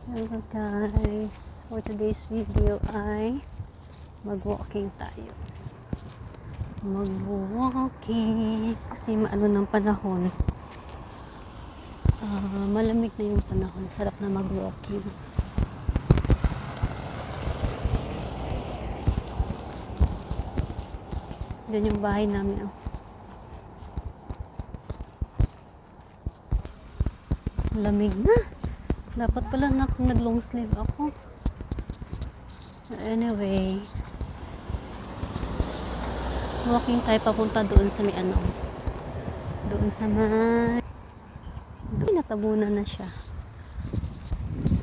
Hello guys, for today's video ay mag-walking tayo. Mag-walking kasi maano ng panahon. Malamig na yung panahon, sarap na mag-walking. Yan yung bahay namin. Lamig na. Dapat pala nag-long sleeve ako. Anyway, walking tayo papunta doon sa may doon sa may natabunan na siya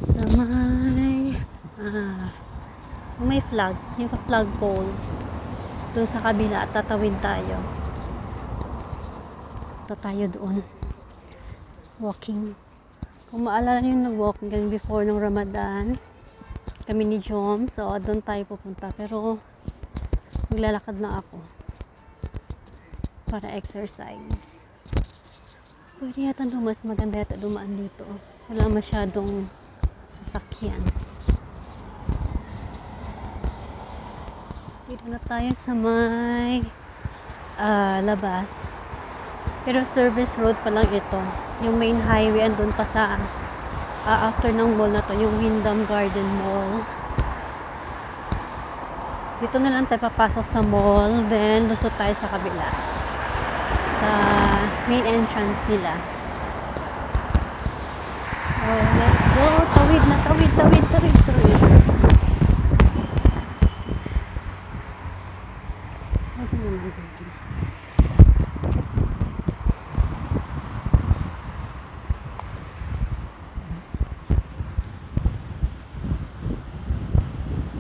sa may flag, yung flag pole doon sa kabila at tatawid tayo doon walking. Kung maalala nyo, nag-walking kami before ng Ramadan kami ni Jom, so doon tayo pupunta, pero maglalakad na ako para exercise. Pwede yata mas maganda yata dumaan dito, wala masyadong sasakyan. Dito na tayo sa may labas, pero service road pa lang ito. Yung main highway andun pa sa after ng mall na to, yung Wyndham Garden Mall. Dito na lang tayo papasok sa mall, then lusot tayo sa kabila sa main entrance nila. Oh, let's go. Tawid.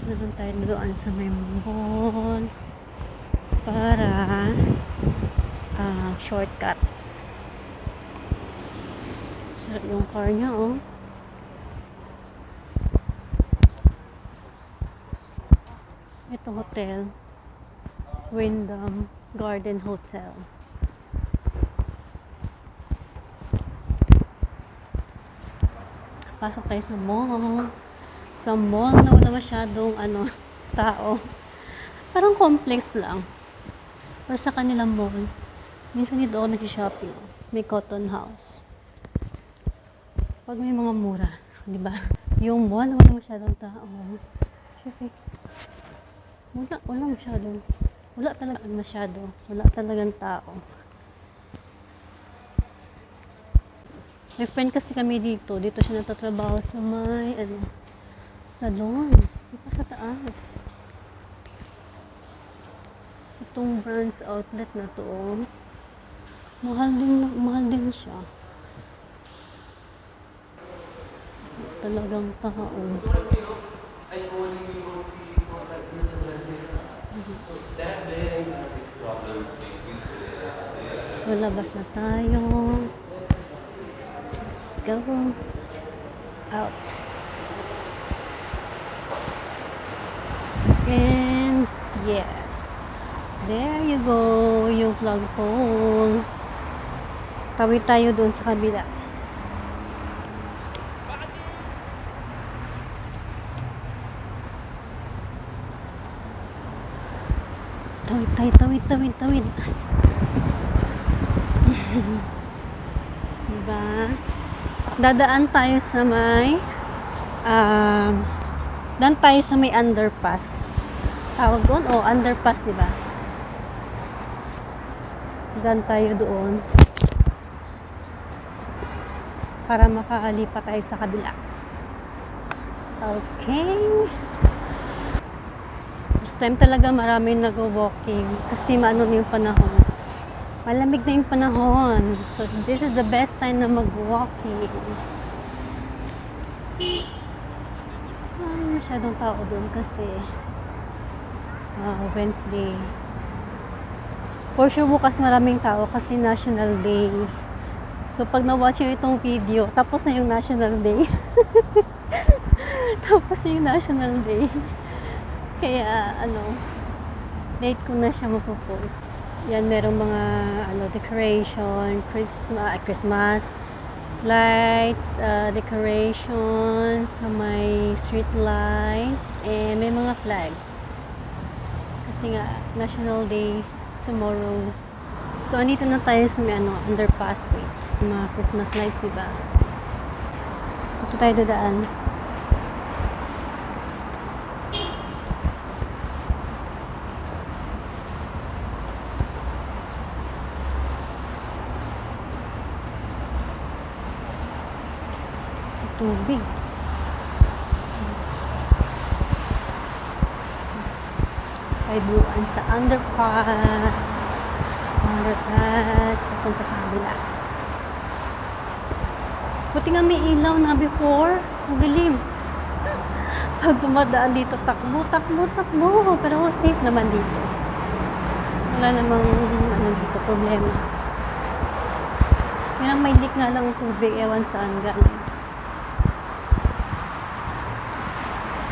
Naman tayo doon sa may mall para shortcut. Sarap yung car niya, oh. Ito hotel, Wyndham Garden Hotel. Pasok tayo sa mall. Sa mall na wala masyadong tao. Parang complex lang. Pero sa kanilang mall, minsan dito ako nag-shopping. May cotton house. Pag may mga mura, di ba? Yung mall na wala masyadong tao. Okay. Wala masyadong. Wala talagang tao. May friend kasi kami dito. Dito siya natatrabaho sa may salon. Dito sa taas. Itong Brands outlet na to, mahal din siya. Talagang tao. So, labas na tayo. Let's go out. And yes, there you go, yung flagpole. Tawid tayo doon sa kabila. Tawid. Diba? Dadaan tayo sa may underpass. Tawag doon? Underpass, diba? Dan tayo doon para makalipat tayo sa kabila. Okay. This time talaga maraming nag-walking kasi maano na yung panahon. Malamig na yung panahon. So, this is the best time na mag-walking. Masyadong tao doon kasi Wednesday. For sure bukas maraming tao kasi National Day. So pag na-watch nyo itong video, tapos na yung National Day. Kaya late ko na siya mapopost. Yan, merong mga decoration, Christmas, lights, decorations, may street lights, and may mga flags. Kasi nga, National Day tomorrow. So, andito na tayo sa may underpass. Wait. Mga Christmas lights, diba? Dito tayo dadaan. Tubig. Ay buwan sa underpass. Papunta sa kabila. Buti nga may ilaw na before. Madilim. Pag dumadaan dito, takbo. Pero safe naman dito. Wala namang dito problema. Yan ang may leak nga lang tubig. Ewan saan galing.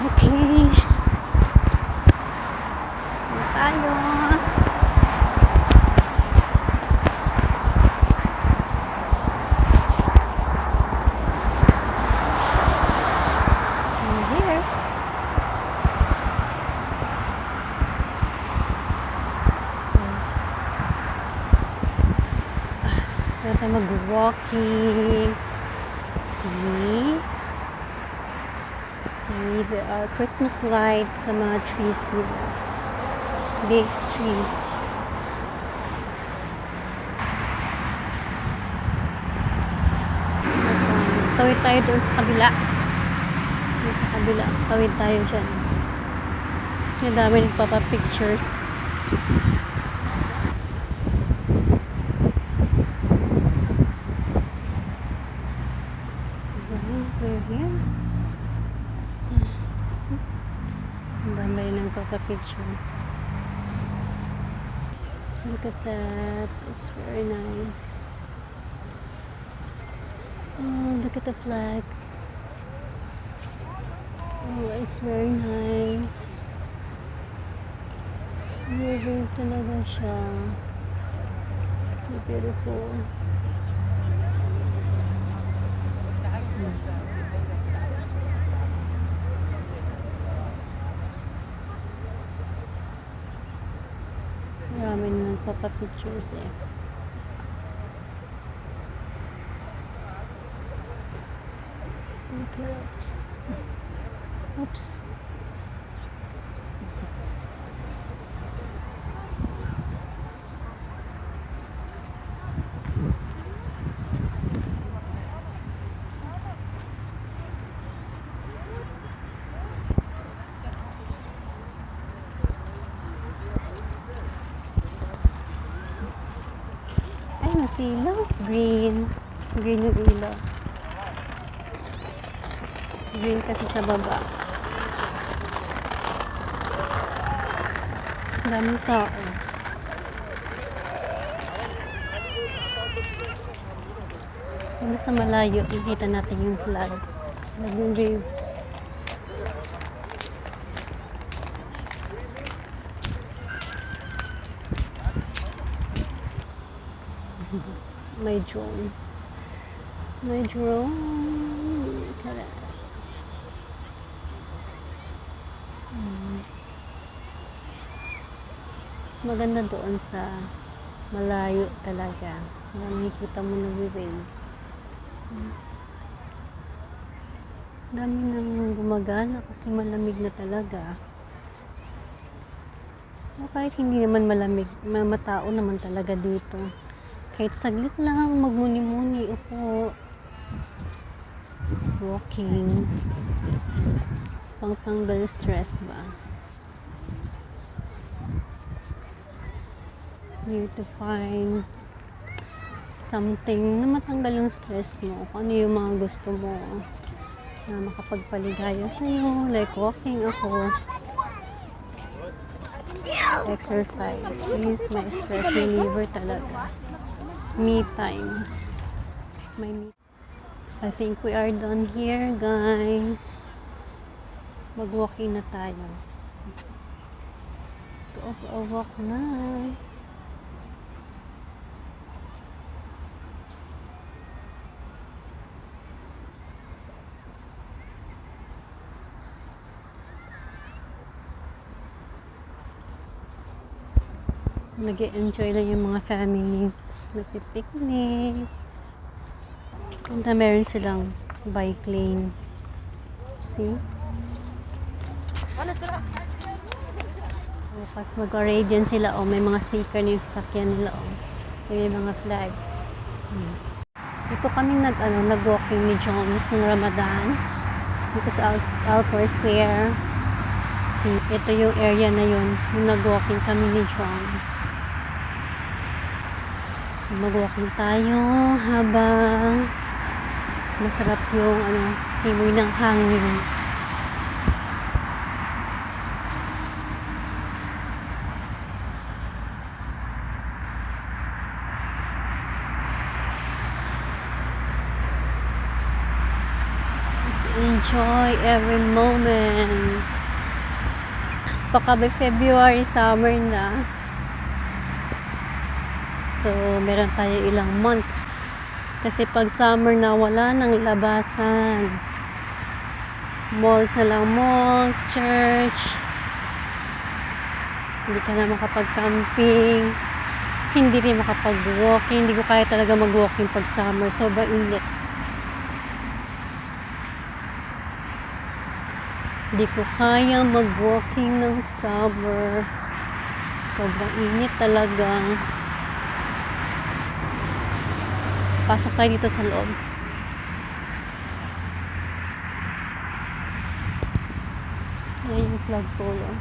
Okay. Tayo. Here. Kaya tayo mag-walking. See? There are Christmas lights sa mga trees nila. Big tree. Tawid tayo doon sa kabila. Tawid tayo dyan. Yung dami nagpapapictures. We're here. Ang dami nagpapapictures. Look at that. It's very nice. Oh, look at the flag. Oh, it's very nice. Very talaga siya. So beautiful. Marami na nagpapapictures eh. Okay. Oops. Ay, masilaw. Green. Green yung ilaw. Green kasi sa baba. Daming tao. Kaya sa malayo, nakita natin yung flag. Yung view. May drone. Kaya. Mas maganda doon sa malayo talaga. Nakikita mo na view. Dami nang gumagana kasi malamig na talaga. O kahit hindi naman malamig, matao naman talaga dito. Kahit saglit lang, magmuni-muni, upo. Walking. Pangtanggal stress ba? You to find something na matanggal yung stress mo. Kung ano yung mga gusto mo na makapagpaligaya sa'yo. Like walking ako. Exercise. Use my stress reliever talaga. Me time. I think we are done here, guys. Mag-walking na tayo. Let's go for a walk na. Nag-enjoy lang yung mga families. Nagpipiknik. And meron silang bike lane. See? Tapos mag-radian sila. May mga sticker na yung sasakyan nila. May mga flags. Dito kami nag-walking ni Jones ng Ramadan. Dito sa Alcor Square. See, ito yung area na yun. Yung nag-walking kami ni Jones. So, mag-walking tayo habang masarap yung simoy ng hangin. Just enjoy every moment. Baka by February, summer na. So, meron tayo ilang months. Kasi pag summer na, wala nang labasan. Malls na lang, malls, church. Hindi ka na makapag-camping. Hindi rin makapag-walking. Hindi ko kaya talaga mag-walking pag summer. Sobrang init. Hindi ko kaya mag-walking ng summer. Sobrang init talaga. Pasok tayo dito sa loob. Ayan yung flagpole.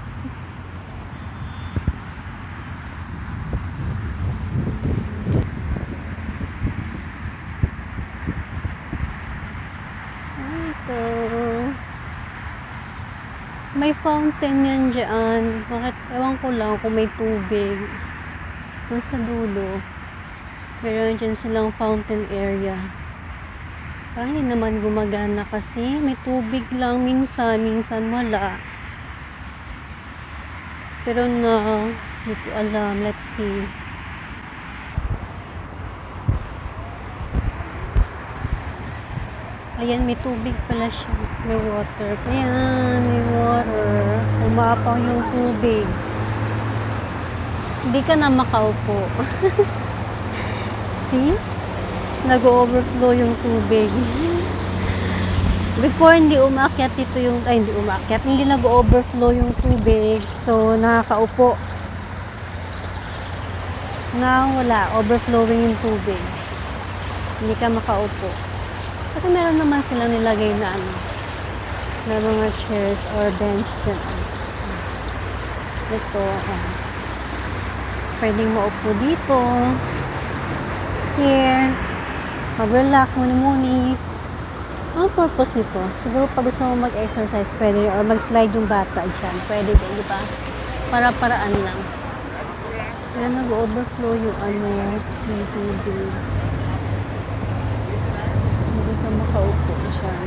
Ito. May fountain yan dyan. Bakit? Ewan ko lang kung may tubig. Doon sa dulo. Meron dyan silang fountain area. Parang hindi naman gumagana kasi may tubig lang minsan wala. Pero na, hindi ko alam. Let's see. Ayan, may tubig pala siya. May water. Ayan, may water. Umapaw yung tubig. Hindi ka na makaupo. See? Nag-overflow yung tubig. Before, hindi umakyat dito yung, hindi umakyat. Hindi nag-overflow yung tubig. So, nakakaupo. Now, wala. Overflowing yung tubig. Hindi ka makaupo. Pero meron naman silang nilagay na na mga chairs or bench dyan. Ito, pwedeng maupo dito. Here. Mag-relax muni-muni. Ang purpose nito, siguro pag gusto mo mag-exercise, pwede, or mag-slide yung bata dyan. Pwede din, di ba? Para-paraan lang. Kaya nag-overflow yung yung tubig. Hindi ka makaupo dyan.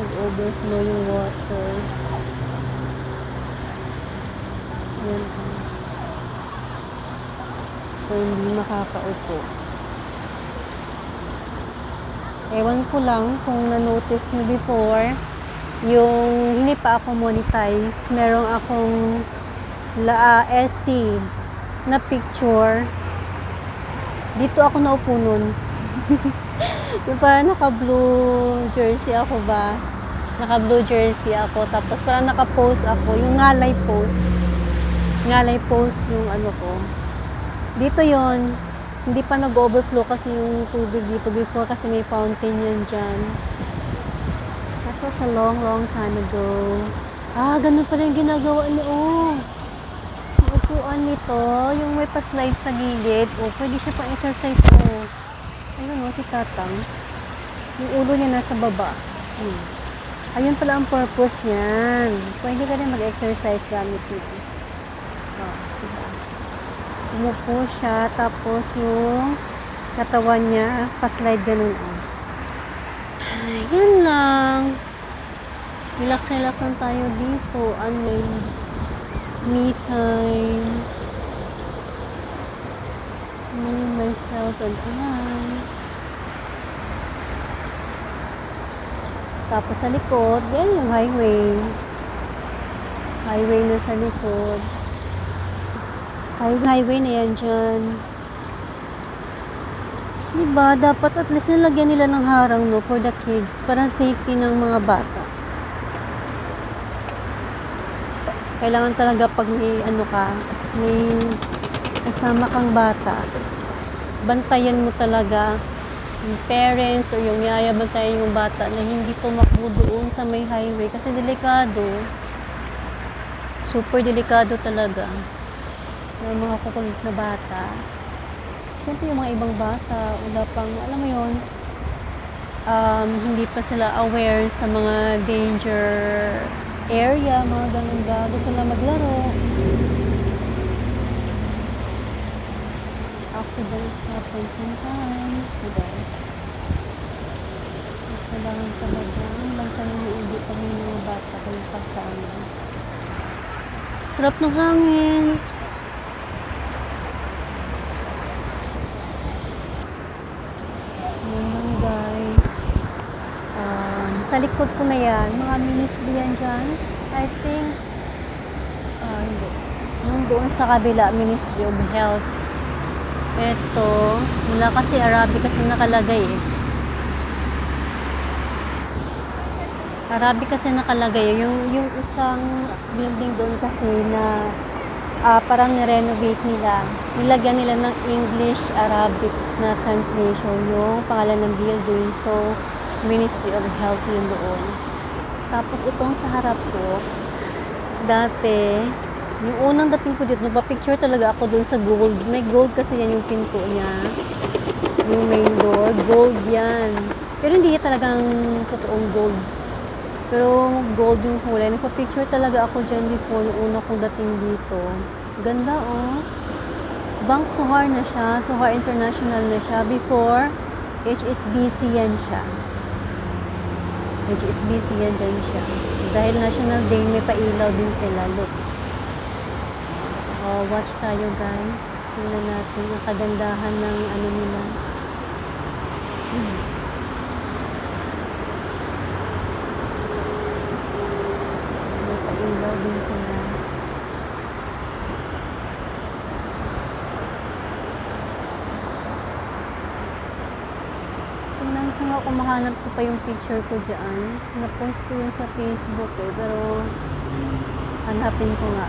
Nag-overflow yung water. Yan. So, hindi makakaupo. Ewan ko lang kung na-notice nyo before, yung hindi pa ako monetize, merong akong SC na picture. Dito ako naupo nun. Parang naka-blue jersey ako ba? Naka-blue jersey ako. Tapos parang naka-pose ako. Yung ngalay pose. Ngalay pose yung ko. Dito yon. Hindi pa nag-overflow kasi yung tubig dito before kasi may fountain yan dyan. That was a long time ago. Ganun pala yung ginagawa niyo. Yung upuan nito, yung may pa-slide sa gilid. Pwede siya pa-exercise Ayun si Tatang. Yung ulo niya nasa baba. Ayun pala ang purpose niyan. Pwede ka rin mag-exercise gamit nito. Diba? Umupo siya, tapos yung katawan niya, pa-slide ganun. Yan lang. Relax lang tayo dito. Me time. Me, myself, and I. Tapos sa likod, yan yung highway. Highway na sa likod. Highway na yan dyan. Diba, dapat at least nilagyan nila ng harang, no, for the kids, para safety ng mga bata. Kailangan talaga pag may ano ka, may kasama kang bata, bantayan mo talaga yung parents o yung yaya, bantayan yung bata na hindi tumakbo doon sa may highway kasi delikado. Super delikado talaga. Yung mga kukulit na bata. Siyempre yung mga ibang bata, wala pang, alam mo yun, hindi pa sila aware sa mga danger area, mga ganun ba. Gusto na maglaro. Accident happen sometimes. Diba? Kailangan talaga. Bantayan mo hindi pa yung mga bata kayo kasama. Sarap ng hangin. Sa likod ko na yan, mga ministry yan dyan. I think, hindi. Yung doon sa kabila, Ministry of Health. Ito, wala kasi Arabic kasi nakalagay eh. Arabic kasi nakalagay. Yung isang building doon kasi na parang nirenovate nila. Nilagyan nila ng English-Arabic na translation yung pangalan ng building. So, Ministry of Health yun doon. Tapos itong sa harap ko, dati, yung unang dating ko dito, nagpa-picture talaga ako doon sa gold. May gold kasi yan yung pinto niya. Yung main door, gold yan. Pero hindi talagang totoong gold. Pero gold yung kulay. Nagpa-picture talaga ako dyan before, yung una kong dating dito. Ganda oh. Bank Sohar na siya. Sohar International na siya. Before, HSBC yan siya. HSBC yan dyan siya. Dahil National Day, may pailaw din sila. Look. Oh, watch tayo guys. Tingnan natin ang kagandahan ng ano nila. May pailaw din sila. Tingnan ko nga kung mahanap ko pa yung picture ko dyan. Na-post ko yun sa Facebook eh. Pero hanapin ko nga.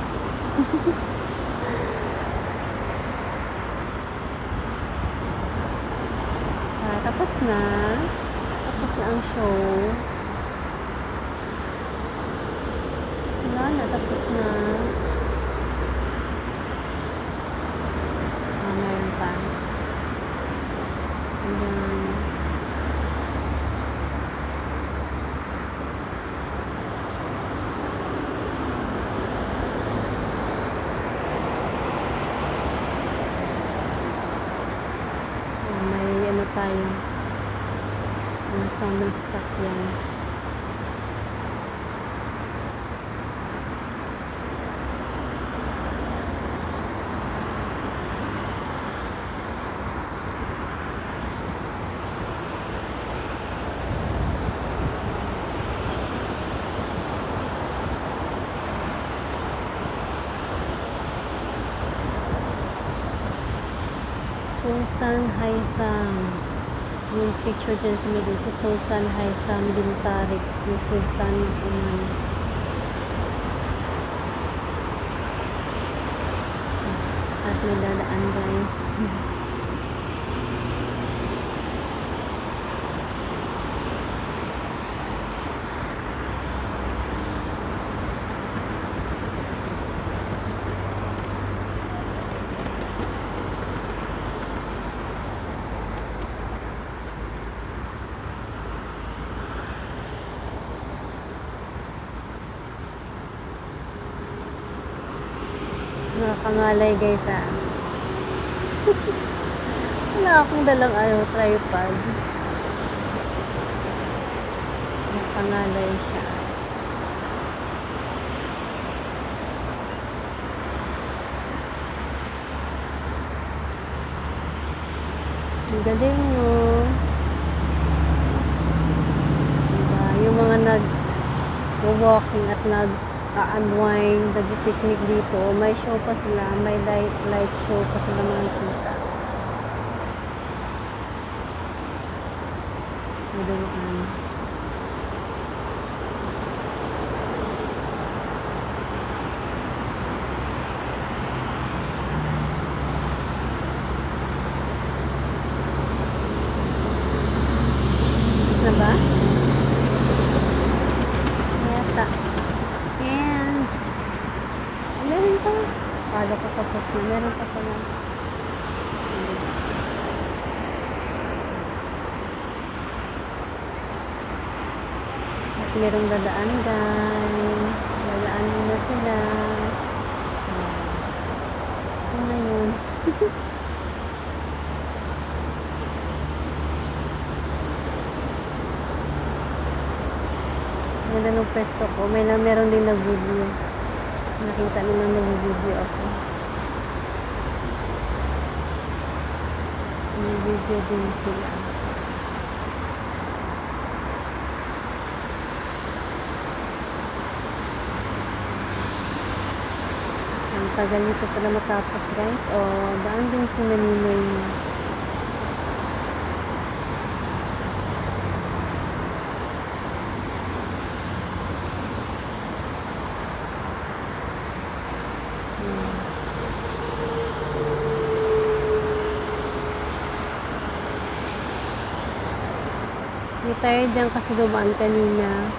Tapos na. Tapos na ang show. Wala na. Tapos na. Meron pa. Ayan. Tayo ang sound ng sasakyan. Sultan Haitham. Yung picture dyan sa middle, si Sultan Haitham bin Tariq, yung Sultan ng Oman. At may dadaan guys. Nakakangalay guys Wala akong dalang tripod. Nakakangalay siya. Ang galing no. Diba? Yung mga nag-walking at unwind, nag-picnic dito. May show pa sila, may light show pa sila makikita. Madulaan. Tapos na ba? Yata. And, meron pa. Kala ko tapos na. Meron pa pala. At merong dadaan, guys. Dadaan muna sila. Ano yun? Ganda ng pwesto ko. Meron din nag-video. Nakita nila nag-video ako. May video din sila. Ang tagal nito pala matapos, guys. O, daan din si Maninoy niya. Hindi tayo dyan kasi dumaan kanina.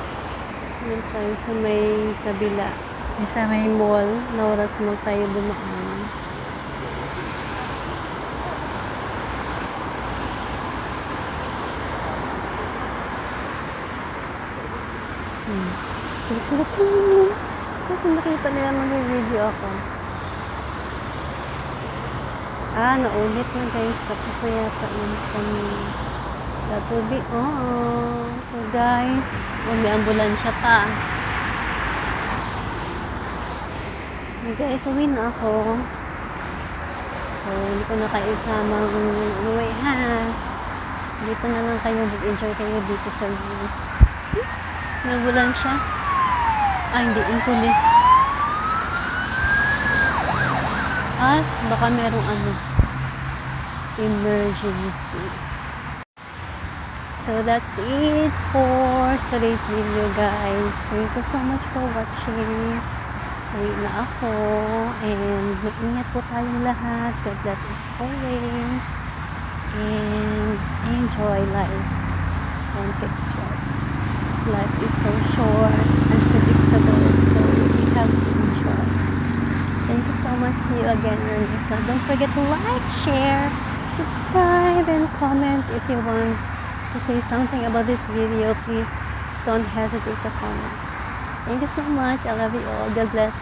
Hindi tayo sa may kabila. Sa may mall. Na oras mo tayo dumaan. Kasi sila tingin. Kasi nakita nila mag-video ako. Naulit na, guys. Tapos na yata yung tubig. So guys, may ambulansya pa. Guys, uwi na ako. So, hindi ko na kayo isama umuwi, ha. Dito na lang kayo, enjoy kayo dito sa view. May ambulansya. Hindi, yung police. Baka merong emergency. So that's it for today's video, guys. Thank you so much for watching. Uwi na ako. And mag-ingat po tayong lahat. God bless us always. And enjoy life. Don't get stressed. Life is so short, unpredictable, so we have to enjoy. Thank you so much. See you again in the next one. Don't forget to like, share, subscribe, and comment if you want to say something about this video. Please don't hesitate to comment. Thank you so much. I love you all. God bless.